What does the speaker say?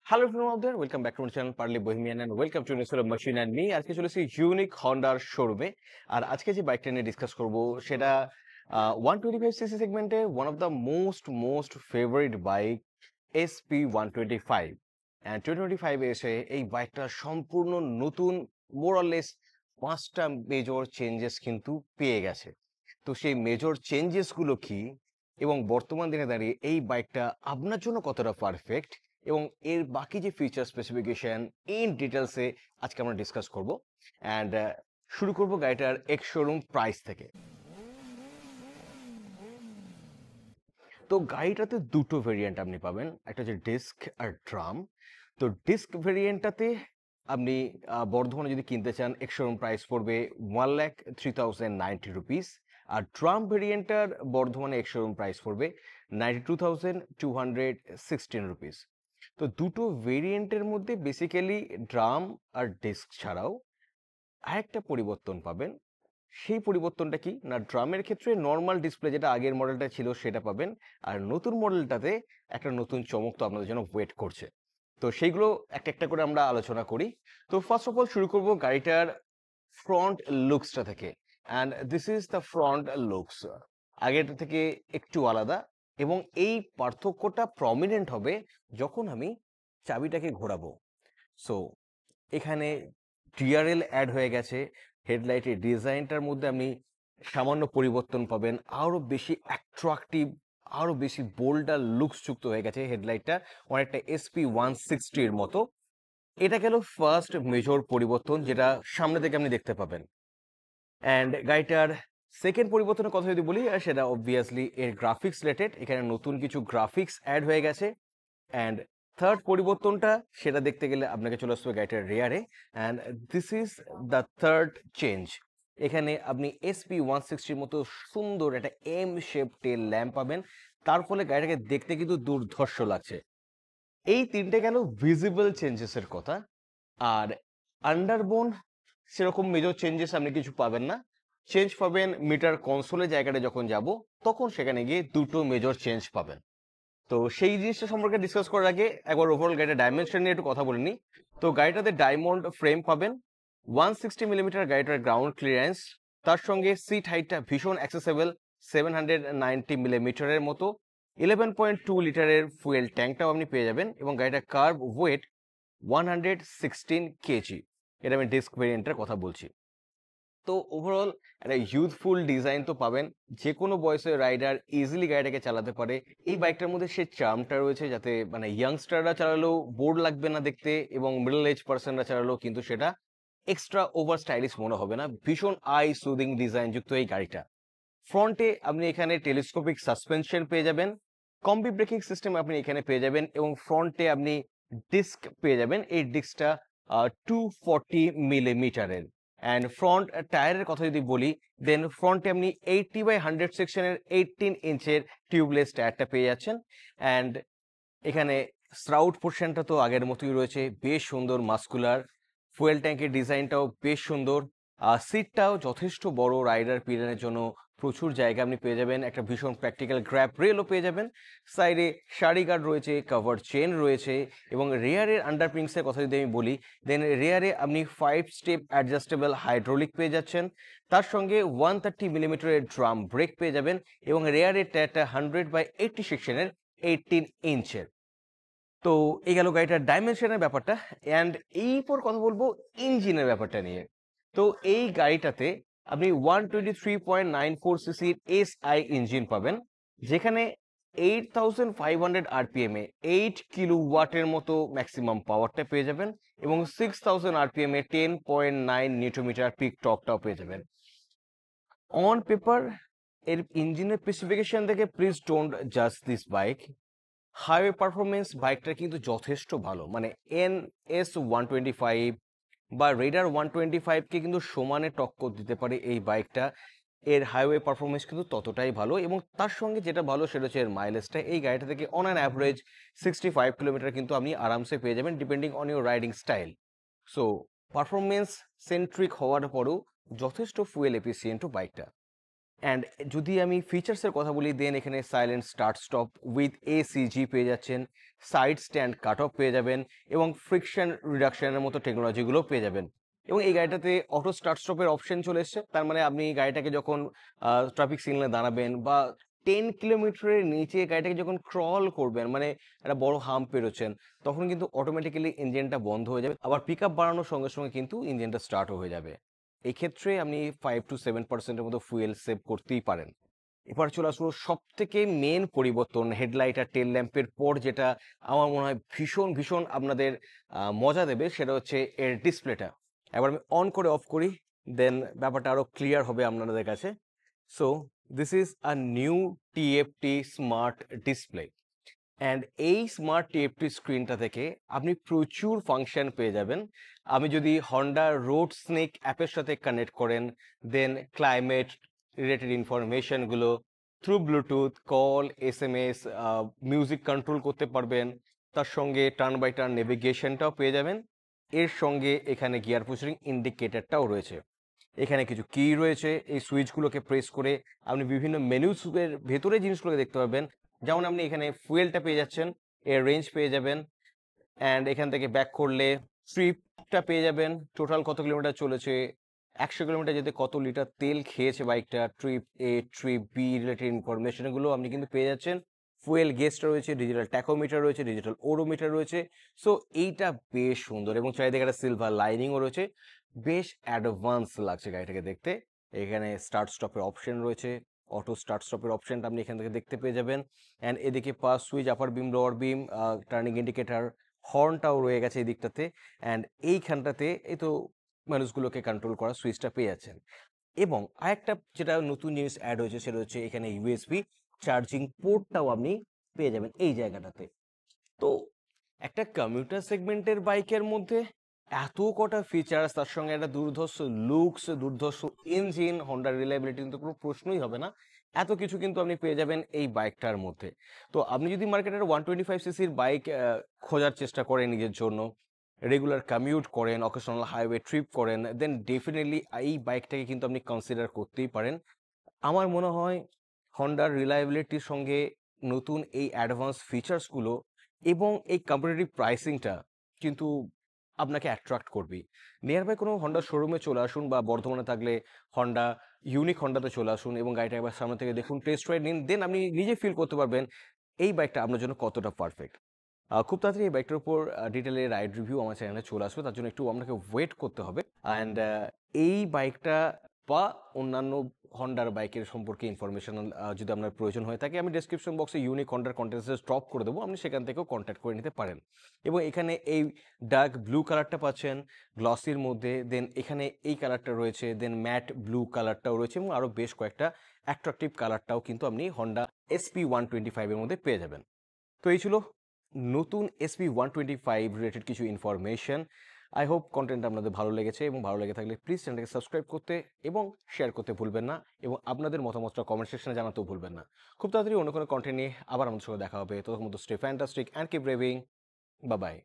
Hello everyone out there, welcome back to my channel Parley Bohemian and welcome to Nestle Machine and me. আজকে চলেছি unique হন্ডার শোরুমে আর আজকে যে বাইকটা নিয়ে ডিসকাস করব সেটা 125cc সেগমেন্টে one of the most favourite bike SP125 and 225 এসে এই বাইকটা সম্পূর্ণ নতুন মোরলেস 5টা মেজর চেঞ্জেস কিন্তু পেয়ে গেছে। তো সেই মেজর চেঞ্জেস গুলো কি এবং বর্তমান দিনে দাঁড়িয়ে এই বাইকটা আপনার জন্য কতটা পারফেক্ট এবং এর বাকি যে ফিচার স্পেসিফিকেশন ইন ডিটেলসে আজকে আমরা ডিসকাস করব অ্যান্ড শুরু করব গাড়িটার এক্স শোরুম প্রাইস থেকে। তো গাড়িটাতে দুটো ভেরিয়েন্ট আপনি পাবেন, একটা হচ্ছে ডিস্ক আর ড্রাম। তো ডিস্ক ভেরিয়েন্টটাতে আপনি বর্ধমানে যদি কিনতে চান এক্স শোরুম প্রাইস পড়বে 1,03,090 রুপিস, আর ড্রাম ভেরিয়েন্টটার বর্ধমানে এক্স শোরুম প্রাইস পড়বে 92,216 রুপিস। তো দুটো ভেরিয়েন্টের মধ্যে বেসিক্যালি ড্রাম আর ডিস্ক ছাড়াও আরেকটা পরিবর্তন পাবেন। সেই পরিবর্তনটা কি না, ড্রামের ক্ষেত্রে নর্মাল ডিসপ্লে যেটা আগের মডেলটা ছিল সেটা পাবেন, আর নতুন মডেলটাতে একটা নতুন চমক তো আপনাদের জন্য ওয়েট করছে। তো সেইগুলো একটা একটা করে আমরা আলোচনা করি। তো ফার্স্ট অফ অল শুরু করব গাড়িটার ফ্রন্ট লুকসটা থেকে, and this is the front looks. আগের থেকে একটু আলাদা এবং এই পার্থক্যটা প্রমিনেন্ট হবে যখন আমি চাবিটাকে ঘোরাবো। সো এখানে ডিআরএল অ্যাড হয়ে গেছে, হেডলাইটের ডিজাইনটার মধ্যে আপনি সামান্য পরিবর্তন পাবেন, আরও বেশি অ্যাট্রাকটিভ, আরও বেশি বোল্ডার লুকস যুক্ত হয়ে গেছে হেডলাইটটা, অনেকটা SP160-র মতো। এটা গেল ফার্স্ট মেজর পরিবর্তন যেটা সামনে থেকে আপনি দেখতে পাবেন। অ্যান্ড গাড়িটার সেকেন্ড পরিবর্তনের কথা যদি বলি, সেটা অবভিয়াসলি এর গ্রাফিক্স রিলেটেড। এখানে নতুন কিছু গ্রাফিক্স অ্যাড হয়ে গেছে। অ্যান্ড থার্ড পরিবর্তনটা সেটা দেখতে গেলে আপনাকে চলে আসবে গাড়িটার রেয়ারে, and this is the third change. এখানে আপনি SP160-র মতো সুন্দর একটা এম শেপ টেল ল্যাম্প পাবেন, তার ফলে গাড়িটাকে দেখতে কিন্তু দুর্ধর্ষ লাগছে। এই তিনটে গেল ভিজিবল চেঞ্জেসের কথা। আর আন্ডারবোন সেরকম মেজর চেঞ্জেস আপনি কিছু পাবেন না। চেঞ্জ পাবেন মিটার কনসোলের জায়গাটা যখন যাব তখন সেখানে গিয়ে দুটো মেজর চেঞ্জ পাবেন। তো সেই জিনিসটা সম্পর্কে ডিসকাস করার আগে একবার ওভারঅল গাড়িটা ডাইমেনশন নিয়ে একটু কথা বলে নিই। তো গাড়িটাতে ডায়মন্ড ফ্রেম পাবেন, 160 মিলিমিটার গাড়িটার গ্রাউন্ড ক্লিয়ারেন্স, তার সঙ্গে সিট হাইটটা ভীষণ অ্যাক্সেসেবল 790 মিলিমিটারের মতো, 11.2 লিটারের ফুয়েল ট্যাঙ্কটাও আপনি পেয়ে যাবেন এবং গাড়িটার কার্ভ ওয়েট 116 কেজি। এটা আমি ডিস্ক ভেরিয়েন্টের কথা বলছি। তো ওভারঅল একটা ইউথফুল ডিজাইন তো পাবেন, যে কোনো বয়সের রাইডার ইজিলি গাড়িটাকে চালাতে পারে। এই বাইকটার মধ্যে সে চার্মটা রয়েছে যাতে মানে ইয়াংস্টাররা চালালেও বোর্ড লাগবে না দেখতে, এবং মিডল এজ পার্সনরা চালালেও কিন্তু সেটা এক্সট্রা ওভার স্টাইলিশ মনে হবে না। ভীষণ আই সুদিং ডিজাইন যুক্ত এই গাড়িটা। ফ্রন্টে আপনি এখানে টেলিস্কোপিক সাসপেনশন পেয়ে যাবেন, কম্বি ব্রেকিং সিস্টেম আপনি এখানে পেয়ে যাবেন, এবং ফ্রন্টে আপনি ডিস্ক পেয়ে যাবেন। এই ডিস্কটা 240 মিলিমিটারের। অ্যান্ড ফ্রন্ট টায়ারের কথা যদি বলি, দেন ফ্রন্টে আপনি 80/100 সেকশনের 18 ইঞ্চের টিউবলেস টায়ারটা পেয়ে যাচ্ছেন। অ্যান্ড এখানে স্ট্রাউট পোর্শনটা তো আগের মতোই রয়েছে, বেশ সুন্দর মাস্কুলার। ফুয়েল ট্যাঙ্কের ডিজাইনটাও বেশ সুন্দর, আর সিটটাও যথেষ্ট বড়, রাইডার পিডানের জন্য প্রচুর জায়গা আপনি পেয়ে যাবেন। একটা ভীষণ প্র্যাকটিক্যাল গ্র্যাব রেলও পেয়ে যাবেন। সাইডে সারি গার্ড রয়েছে, কাভার চেন রয়েছে, এবং রেয়ারের আন্ডারপিংসের কথা যদি আমি বলি, দেন রেয়ারে আপনি 5 স্টেপ অ্যাডজাস্টেবল হাইড্রোলিক পেয়ে যাচ্ছেন, তার সঙ্গে 130 মিলিমিটারের ড্রাম ব্রেক পেয়ে যাবেন, এবং রেয়ারের টায়ারটা 100/80 সেকশনের 18 ইঞ্চের। তো এই গেল গাড়িটার ডাইমেনশনের ব্যাপারটা। অ্যান্ড এরপর কথা বলবো ইঞ্জিনের ব্যাপারটা নিয়ে। তো এই গাড়িটাতে আপনি 123.94 সিসির SI ইঞ্জিন পাবেন, যেখানে 8500 RPM-এ 8 কিলোওয়াটের মতো ম্যাক্সিমাম পাওয়ারটা পেয়ে যাবেন, এবং 6000 RPM-এ 10.9 নিউটন মিটার পিক টর্কটাও পেয়ে যাবেন। অন পেপার এর ইঞ্জিনের স্পেসিফিকেশন দেখে প্লিজ ডোন্ট জাজ দিস বাইক। হাইওয়ে পারফরমেন্স বাইকটা কিন্তু যথেষ্ট ভালো, মানে NS125 বা রেডার 125-কে কিন্তু সমানে টক্কর দিতে পারে এই বাইকটা। এর হাইওয়ে পারফরমেন্স কিন্তু ততটাই ভালো, এবং তার সঙ্গে যেটা ভালো সেটা হচ্ছে এর মাইলেজটা। এই গাড়িটা থেকে অন অ্যান অ্যাভারেজ 65 কিলোমিটার কিন্তু আপনি আরামসে পেয়ে যাবেন, depending on your riding style. So performance centric হওয়ার পরেও যথেষ্ট ফুয়েল এফিসিয়েন্টও বাইকটা। অ্যান্ড যদি আমি ফিচার্সের কথা বলি, দেন এখানে silent start stop with ACG পেয়ে যাচ্ছেন, সাইড স্ট্যান্ড কাট অফ পেয়ে যাবেন এবং ফ্রিকশন রিডাকশনের মতো টেকনোলজিগুলো পেয়ে যাবেন। এবং এই গাড়িটাতে অটো স্টার্ট স্টপের অপশন চলে এসছে, তার মানে আপনি গাড়িটাকে যখন ট্রাফিক সিগন্যালে দাঁড়াবেন বা 10 কিলোমিটারের নিচে গাড়িটাকে যখন ক্রল করবেন, মানে একটা বড় হাম্প পেরোচ্ছেন, তখন কিন্তু অটোমেটিক্যালি ইঞ্জিনটা বন্ধ হয়ে যাবে, আবার পিক আপ বাড়ানোর সঙ্গে সঙ্গে কিন্তু ইঞ্জিনটা স্টার্টও হয়ে যাবে। এই ক্ষেত্রে আপনি 5 to 7% মতো ফুয়েল সেভ করতেই পারেন। এবার চলে আসবো সব থেকে মেন পরিবর্তন, হেডলাইট আর টেল ল্যাম্পের পর, যেটা আমার মনে হয় ভীষণ ভীষণ আপনাদের মজা দেবে, সেটা হচ্ছে এর ডিসপ্লেটা। এবার আমি অন করে অফ করি, দেন ব্যাপারটা আরো ক্লিয়ার হবে আপনাদের কাছে। So this is a new TFT smart display, and এই স্মার্ট টিএফটি স্ক্রিনটা থেকে আপনি প্রচুর ফাংশন পেয়ে যাবেন। আমি যদি হন্ডা রোড স্নেক অ্যাপের সাথে কানেক্ট করেন, দেন ক্লাইমেট রিলেটেড ইনফরমেশনগুলো through Bluetooth, call, SMS, music control করতে পারবেন। তার সঙ্গে টার্ন বাই টার্ন নেভিগেশনটাও পেয়ে যাবেন। এর সঙ্গে এখানে গিয়ার পজিশনিং ইন্ডিকেটরটাও রয়েছে। এখানে কিছু কি রয়েছে, এই সুইচগুলোকে প্রেস করে আপনি বিভিন্ন মেনুসের ভেতরে জিনিসগুলোকে দেখতে পাবেন। যেমন আপনি এখানে ফুয়েলটা পেয়ে যাচ্ছেন, এর রেঞ্জ পেয়ে যাবেন, অ্যান্ড এখান থেকে ব্যাক করলে ট্রিপটা পেয়ে যাবেন, টোটাল কত কিলোমিটার চলেছে, 100 কিলোমিটার যেতে কত লিটার তেল খেয়েছে বাইকটা, trip a trip be related information এগুলো আপনি কিন্তু পেয়ে যাচ্ছেন। ফুয়েল গেজটা রয়েছে, ডিজিটাল ট্যাকোমিটার রয়েছে, ডিজিটাল ওডোমিটার রয়েছে। সো এইটা বেশ সুন্দর, এবং চারিদিকে একটা সিলভার লাইনিংও রয়েছে, বেশ অ্যাডভান্স লাগছে গাড়িটাকে দেখতে। এখানে স্টার্ট স্টপের অপশন রয়েছে, অটো স্টার্ট স্টপের অপশনটা আপনি এখান থেকে দেখতে পেয়ে যাবেন। অ্যান্ড এদিকে পাস সুইচ, আপার বিম, লোয়ার বিম, টার্নিং ইন্ডিকেটার, হর্নটাও রয়ে গেছে এই দিকটাতে। অ্যান্ড এইখানটাতে এই তো মানুষগুলোকে কন্ট্রোল করা সুইচটা পেয়ে যাচ্ছেন। এবং আরেকটা যেটা নতুন জিনিস অ্যাড হয়েছে, সেটা হচ্ছে এখানে ইউএসবি চার্জিং পোর্টটাও আপনি পেয়ে যাবেন এই জায়গাটাতে। তো একটা কমিউটার সেগমেন্টের বাইকের মধ্যে এত কটা ফিচার্স, তার সঙ্গে একটা দুর্ধর্ষ লুকস, দুর্ধর্ষ ইঞ্জিন, হন্ডার রিলায়েবিলিটি কিন্তু কোনো প্রশ্নই হবে না, এত কিছু কিন্তু আপনি পেয়ে যাবেন এই বাইকটার মধ্যে। তো আপনি যদি মার্কেটের 125 সিসির বাইক খোঁজার চেষ্টা করেন নিজের জন্য, রেগুলার কমিউট করেন, অকেশনাল হাইওয়ে ট্রিপ করেন, দেন ডেফিনেটলি এই বাইকটাকে কিন্তু আপনি কনসিডার করতেই পারেন। আমার মনে হয় হন্ডার রিলায়েবিলিটির সঙ্গে নতুন এই অ্যাডভান্স ফিচার্সগুলো এবং এই কম্পিটিটিভ প্রাইসিংটা কিন্তু আপনাকে অ্যাট্রাক্ট করবেই। নিয়ার বাই কোনো হন্ডা শোরুমে চলে আসুন, বা বর্ধমানে থাকলে হন্ডা ইউনিক হন্ডাতে চলে আসুন এবং গাড়িটা একবার সামনে থেকে দেখুন, টেস্ট রাইড নিন, দেন আপনি নিজে ফিল করতে পারবেন এই বাইকটা আপনার জন্য কতটা পারফেক্ট। খুব তাড়াতাড়ি এই বাইকটার উপর ডিটেলে রাইড রিভিউ আমার চ্যানেলে চলে আসবে, তার জন্য একটু আপনাকে ওয়েট করতে হবে। অ্যান্ড এই বাইকটা বা অন্যান্য হন্ডার বাইকের সম্পর্কে ইনফরমেশন যদি আপনার প্রয়োজন হয়ে থাকে, আমি ডেসক্রিপশন বক্সে ইউনিক হন্ডার কন্টেন্টস ড্রপ করে দেবো, আপনি সেখান থেকেও কন্ট্যাক্ট করে নিতে পারেন। এবং এখানে এই ডার্ক ব্লু কালারটা পাচ্ছেন গ্লসির মধ্যে, দেন এখানে এই কালারটা রয়েছে, দেন ম্যাট ব্লু কালারটাও রয়েছে, এবং আরও বেশ কয়েকটা অ্যাট্রাকটিভ কালারটাও কিন্তু আপনি হন্ডা SP125-এর মধ্যে পেয়ে যাবেন। তো এই ছিল নতুন SP125 রিলেটেড কিছু ইনফরমেশন। আই হোপ কন্টেন্ট আপনাদের ভালো লেগেছে, এবং ভালো লেগে থাকলে প্লিজ চ্যানেলটাকে সাবস্ক্রাইব করতে এবং শেয়ার করতে ভুলবেন না, এবং আপনাদের মতামতটা কমেন্ট সেকশনে জানাতেও ভুলবেন না। খুব তাড়াতাড়ি অন্য কোনো কন্টেন্ট নিয়ে আবার আমাদের সঙ্গে দেখা হবে। ততক্ষণ মতো stay fantastic and keep revving. Bye by.